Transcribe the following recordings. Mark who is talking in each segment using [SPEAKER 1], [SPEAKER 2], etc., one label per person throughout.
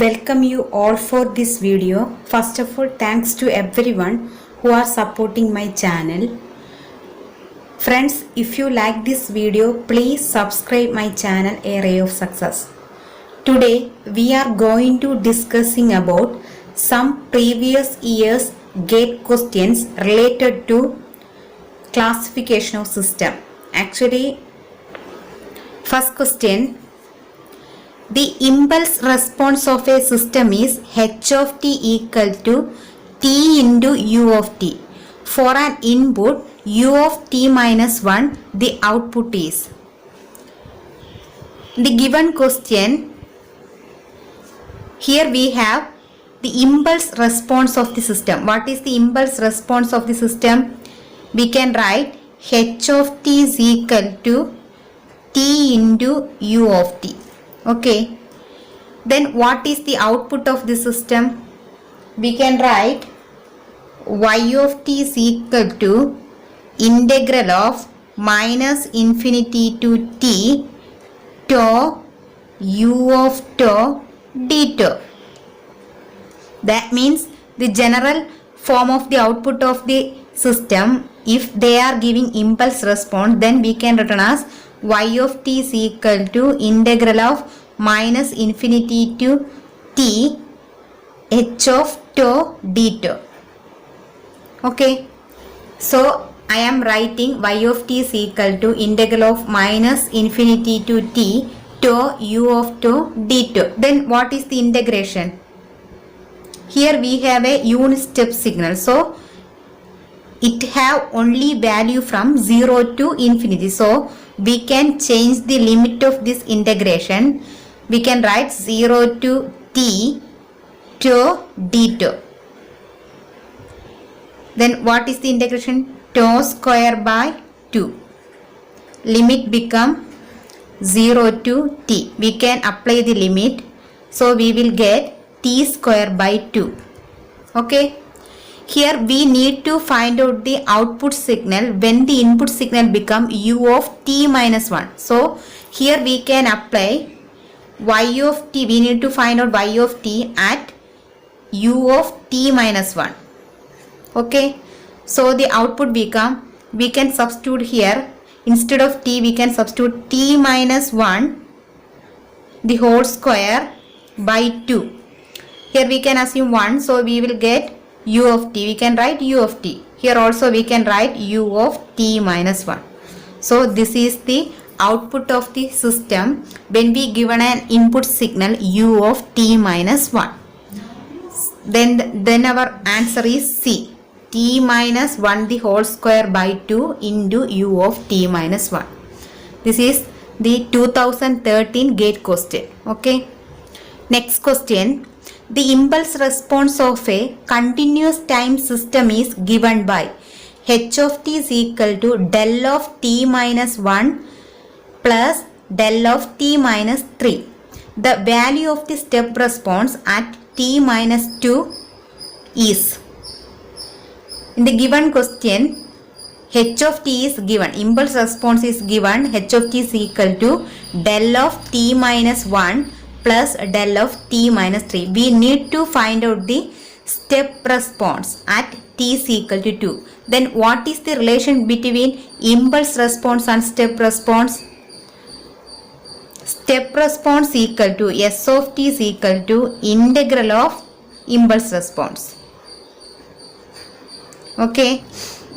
[SPEAKER 1] Welcome you all for this video. First of all, thanks to everyone who are supporting my channel. Friends, if you like this video, please subscribe my channel A Ray of Success. Today we are going to discussing about some previous years GATE questions related to classification of system. Actually, first question, the impulse response of a system is h of t equal to t into u of t. For an input u of t minus 1, the output is. The given question, here we have the impulse response of the system. What is the impulse response of the system? We can write h of t is equal to t into u of t. Okay, then what is the output of the system? We can write y of t is equal to integral of minus infinity to t tau u of tau d tau. That means the general form of the output of the system, if they are giving impulse response, then we can written as y of t is equal to integral of minus infinity to t h of tau d tau. Okay, so I am writing y of t is equal to integral of minus infinity to t tau u of tau d tau. Then what is the integration? Here we have a unit step signal, so it have only value from 0 to infinity. So we can change the limit of this integration. We can write 0 to t tau d tau. Then what is the integration? Tau square by 2. Limit become 0 to t. We can apply the limit. So we will get t square by 2. Okay. Here we need to find out the output signal when the input signal become u of t minus 1. So here we can apply y of t. We need to find out y of t at u of t minus 1. Okay. So the output become, we can substitute here, instead of t we can substitute t minus 1 the whole square by 2. Here we can assume 1, so we will get u of t. We can write u of t. Here also we can write u of t minus 1. So this is the output of the system when we given an input signal u of t minus 1. Then our answer is C. T minus 1 the whole square by 2 into u of t minus 1. This is the 2013 GATE question. Okay. Next question. The impulse response of a continuous time system is given by h of t is equal to del of t minus 1 plus del of t minus 3. The value of the step response at t minus 2 is. In the given question, h of t is given, impulse response is given, h of t is equal to del of t minus 1 plus del of t minus 3. We need to find out the step response at t is equal to 2. Then what is the relation between impulse response and step response? Step response equal to s of t is equal to integral of impulse response. Okay,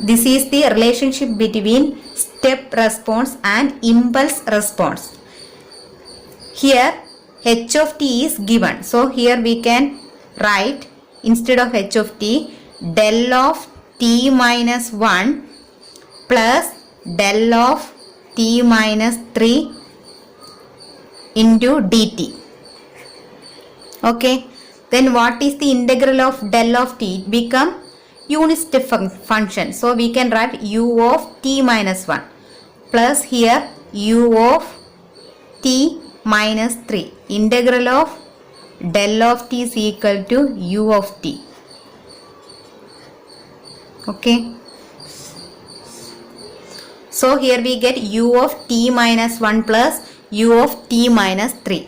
[SPEAKER 1] this is the relationship between step response and impulse response. Here h of t is given, so here we can write instead of h of t del of t minus 1 plus del of t minus 3 into dt. Okay, then what is the integral of del of t? It become unit step function, so we can write u of t minus 1 plus here u of t minus 3. Integral of del of t is equal to u of t. Okay, so here we get u of t minus 1 plus u of t minus 3.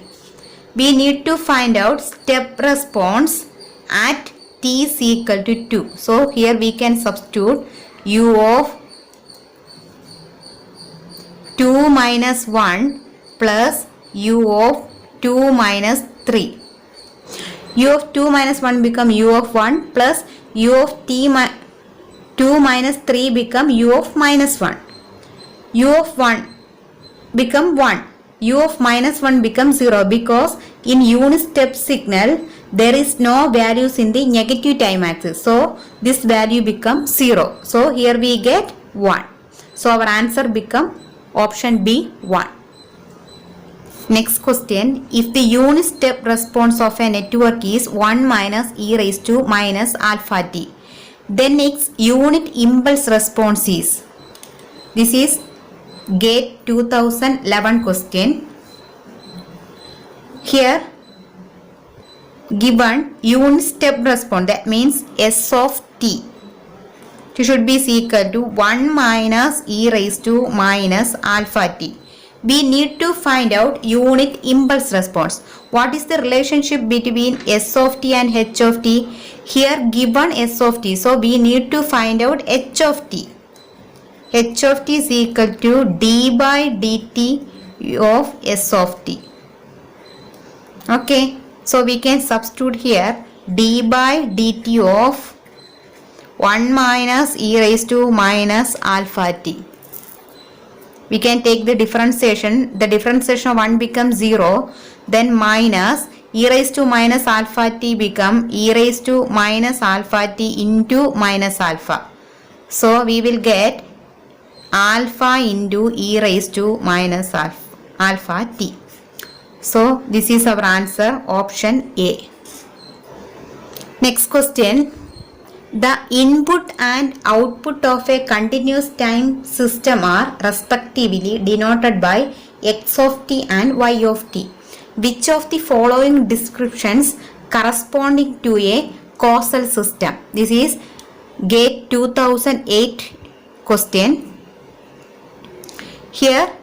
[SPEAKER 1] we need to find out step response at t is equal to 2. So here we can substitute u of 2 minus 1 plus u of 2 minus 3. u of 2 minus 1 become u of 1 plus u of 2 minus 3 become u of minus 1. u of 1 become 1. u of minus 1 becomes 0 because in unit step signal there is no values in the negative time axis. So this value becomes 0. So here we get 1. So our answer become option B 1. Next question. If the unit step response of a network is 1 minus e raised to minus alpha t, then its unit impulse response is. This is GATE 2011 question. Here given unit step response, that means S of t, it should be equal to 1 minus e raised to minus alpha t. We need to find out unit impulse response. What is the relationship between S of t and h of t? Here given S of t, so we need to find out h of t. h of t is equal to d by dt of S of t. Okay, so we can substitute here d by dt of 1 minus e raised to minus alpha t. We can take the differentiation. The differentiation of 1 becomes 0. Then minus e raised to minus alpha t become e raised to minus alpha t into minus alpha. So we will get alpha into e raised to minus alpha t. So this is our answer, option A. Next question. The input and output of a continuous time system are respectively denoted by x of t and y of t. Which of the following descriptions corresponding to a causal system? This is GATE 2008 question. Here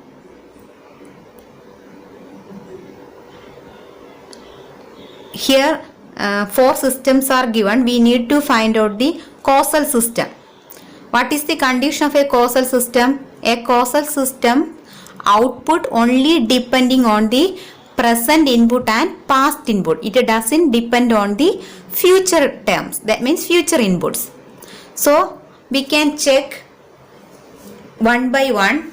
[SPEAKER 1] four systems are given. We need to find out the causal system. What is the condition of a causal system? A causal system output only depending on the present input and past input. It doesn't depend on the future terms. That means future inputs. So we can check one by one.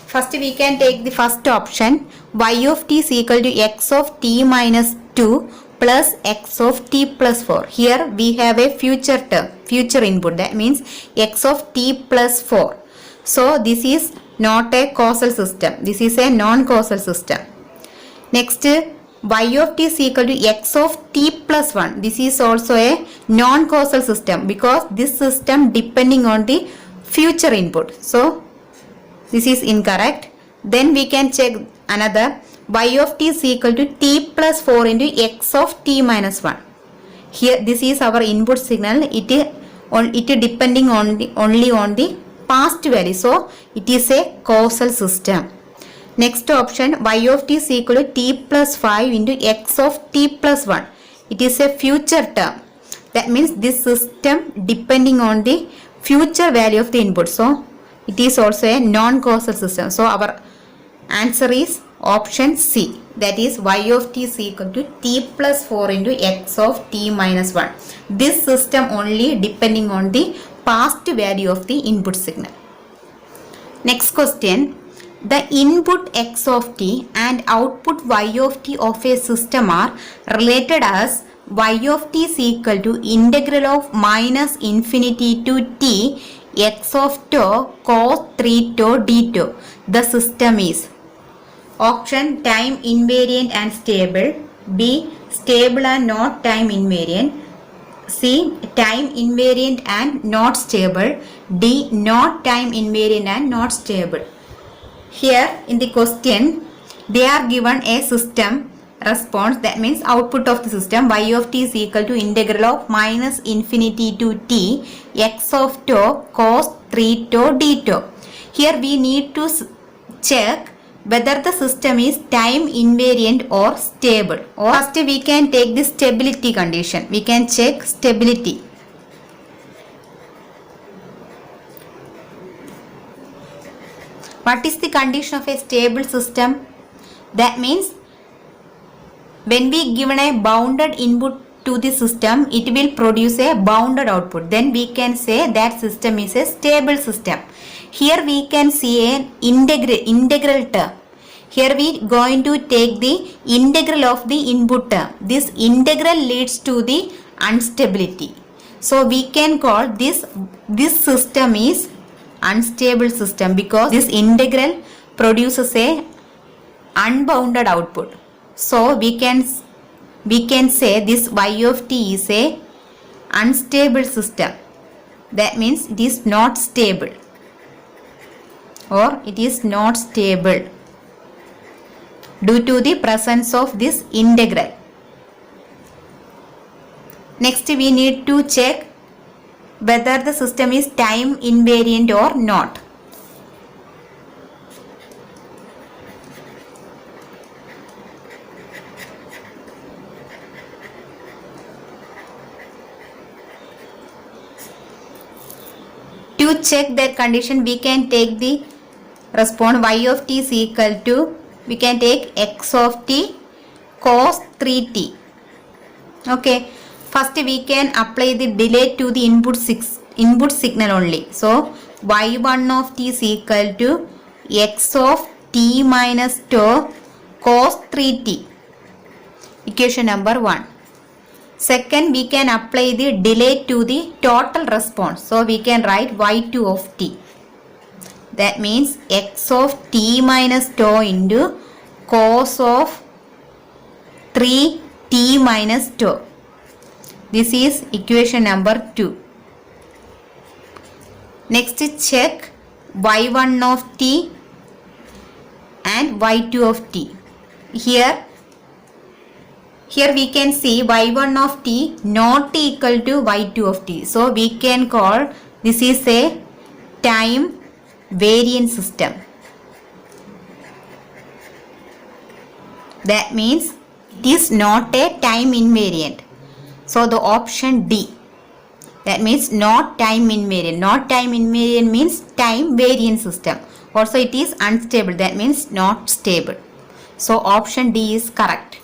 [SPEAKER 1] First we can take the first option. Y of t is equal to x of t minus 2 plus x of t plus 4. Here we have a future term, future input. That means x of t plus 4. So this is not a causal system. This is a non-causal system. Next, y of t is equal to x of t plus 1. This is also a non-causal system because this system depending on the future input. So this is incorrect. Then we can check another. Y of t is equal to t plus 4 into x of t minus 1. Here this is our input signal. It depending on only on the past value. So it is a causal system. Next option, y of t is equal to t plus 5 into x of t plus 1. It is a future term. That means this system depending on the future value of the input. So it is also a non-causal system. So our answer is option C. That is y of t is equal to t plus 4 into x of t minus 1. This system only depending on the past value of the input signal. Next question. The input x of t and output y of t of a system are related as y of t is equal to integral of minus infinity to t x of tau cos 3 tau d tau. The system is option time invariant and stable, B stable and not time invariant, C time invariant and not stable, D not time invariant and not stable. Here in the question they are given a system response, that means output of the system y of t is equal to integral of minus infinity to t x of tau cos 3 tau d tau. Here we need to check whether the system is time invariant or stable. Or first we can take the stability condition. We can check stability. What is the condition of a stable system? That means when we given a bounded input to the system, it will produce a bounded output. Then we can say that system is a stable system. Here we can see an integral term. Here we going to take the integral of the input term. This integral leads to the instability. So we can call this system is unstable system because this integral produces a unbounded output. So we can say this y of t is a unstable system. That means it is not stable, or it is not stable due to the presence of this integral. Next we need to check whether the system is time invariant or not. To check that condition, we can take the response y of t is equal to, we can take x of t cos 3t. Okay. First we can apply the delay to the input signal only. So y1 of t is equal to x of t minus tau cos 3t. Equation number 1. Second, we can apply the delay to the total response. So we can write y2 of t. That means x of t minus tau into cos of 3t minus tau. This is equation number 2. Next check y1 of t and y2 of t. Here we can see y1 of t not equal to y2 of t. So we can call this is a time variant system. That means it is not a time invariant. So the option D. That means not time invariant. Not time invariant means time variant system. Also it is unstable. That means not stable. So option D is correct.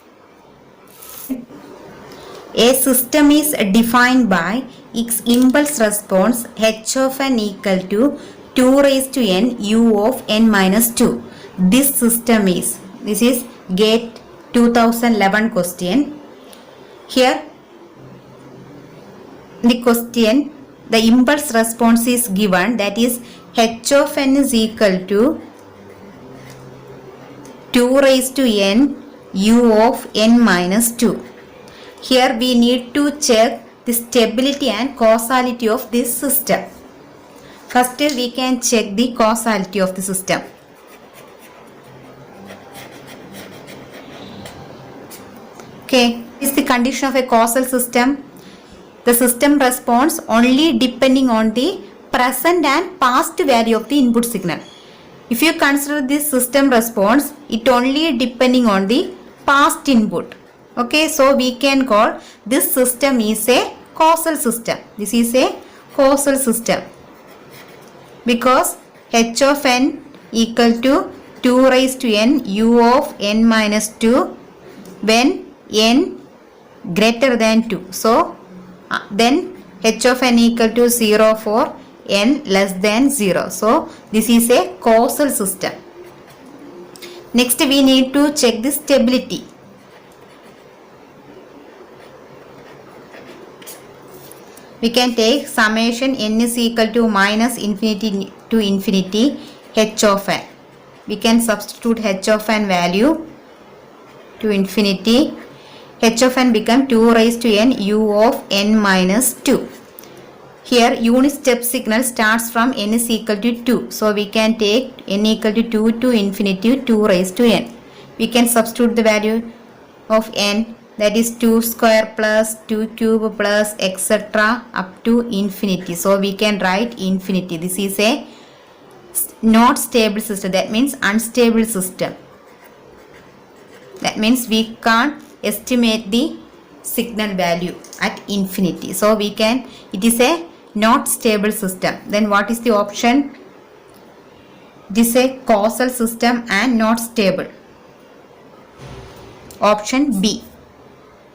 [SPEAKER 1] A system is defined by its impulse response h of n equal to 2 raised to n u of n minus 2. This is GATE 2011 question. Here the question, the impulse response is given, that is h of n is equal to 2 raised to n u of n minus 2. Here we need to check the stability and causality of this system. First we can check the causality of the system. Okay, this is the condition of a causal system. The system responds only depending on the present and past value of the input signal. If you consider this system response, it only depending on the past input. Okay, so we can call this system is a causal system. This is a causal system because h of n equal to 2 raised to n u of n minus 2 when n greater than 2. So then h of n equal to 0 for n less than 0. So this is a causal system. Next we need to check the stability. We can take summation n is equal to minus infinity to infinity h of n. We can substitute h of n value to infinity. H of n become 2 raised to n u of n minus 2. Here unit step signal starts from n is equal to 2. So we can take n equal to 2 to infinity 2 raised to n. We can substitute the value of n, that is 2 square plus 2 cube plus etc. up to infinity. So we can write infinity. This is a not stable system, that means unstable system. That means we can't estimate the signal value at infinity. So we can, it is a not stable system. Then what is the option? It is a causal system and not stable. Option B.